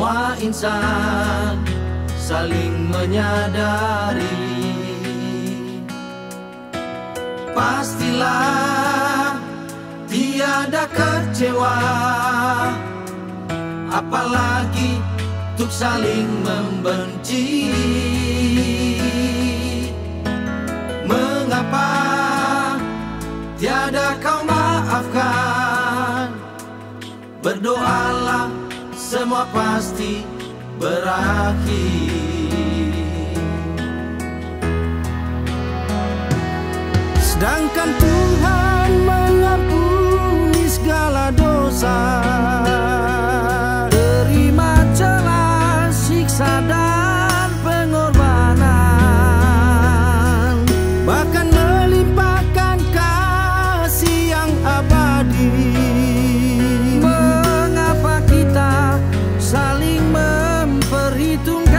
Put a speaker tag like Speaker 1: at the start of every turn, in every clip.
Speaker 1: semua insan saling menyadari. Pastilah tiada kecewa, apalagi untuk saling membenci. Mengapa tiada kau maafkan? Berdoalah, semua pasti berakhir. Sedangkan Tuhan mengampuni segala dosa, terima celah, siksa dan pengorbanan, bahkan melimpahkan kasih yang abadi. Mengapa kita saling memperhitungkan?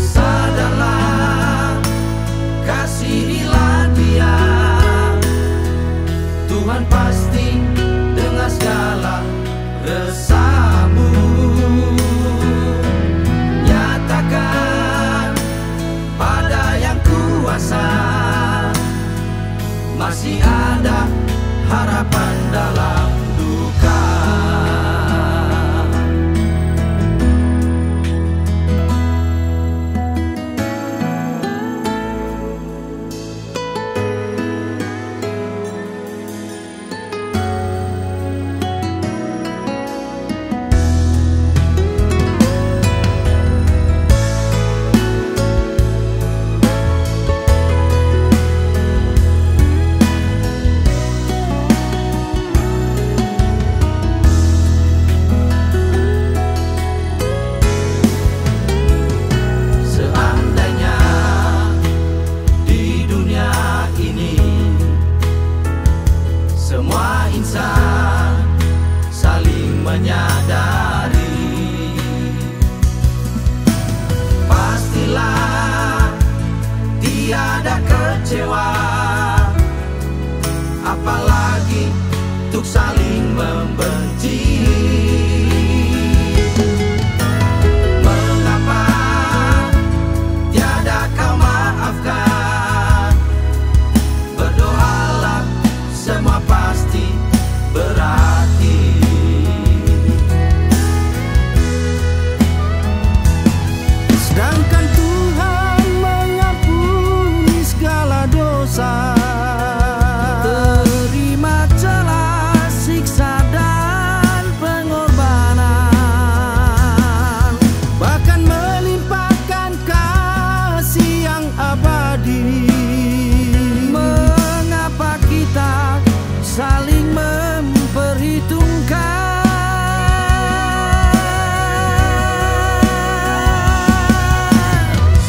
Speaker 1: Sadarlah, kasihilah Dia. Tuhan pasti dengar segala resahmu. Nyatakan pada Yang Kuasa, masih ada harapan dalam duka. Semua insan saling menyadari. Pastilah tiada kecewa, apalagi untuk saling membenci. Mengapa tiada kau maafkan? Berdoalah, semua pasti berakhir. Sedangkan Tuhan mengampuni segala dosa, terima celah, siksa dan pengorbanan, bahkan melimpahkan kasih yang abadi. Mengapa kita saling memperhitungkan?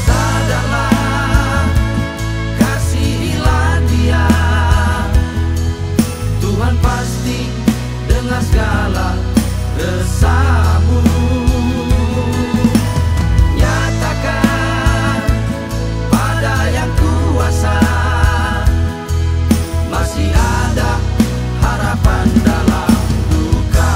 Speaker 1: Sadarlah, kasihilah Dia. Tuhan pasti dengar segala resahmu. Nyatakan pada Yang Kuasa, masih ada harapan dalam duka.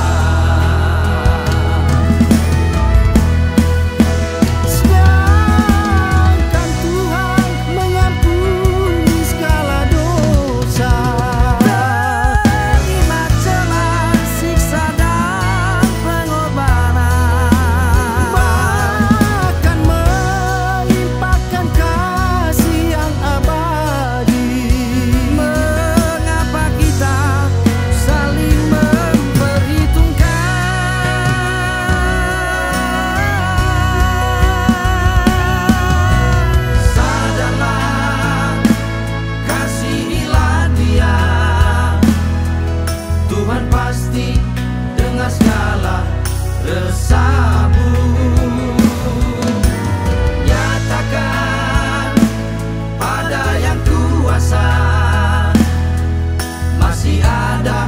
Speaker 1: Sedangkan Tuhan mengampuni segala dosa, terima celah, siksa dan pengorbanan, bahkan melimpahkan kasih yang abadi. Mengapa kita saling memperhitungkan? Sadarlah, kasihilah Dia. Tuhan pasti dengar segala resahmu. Nyatakan pada Yang Kuasa, masih ada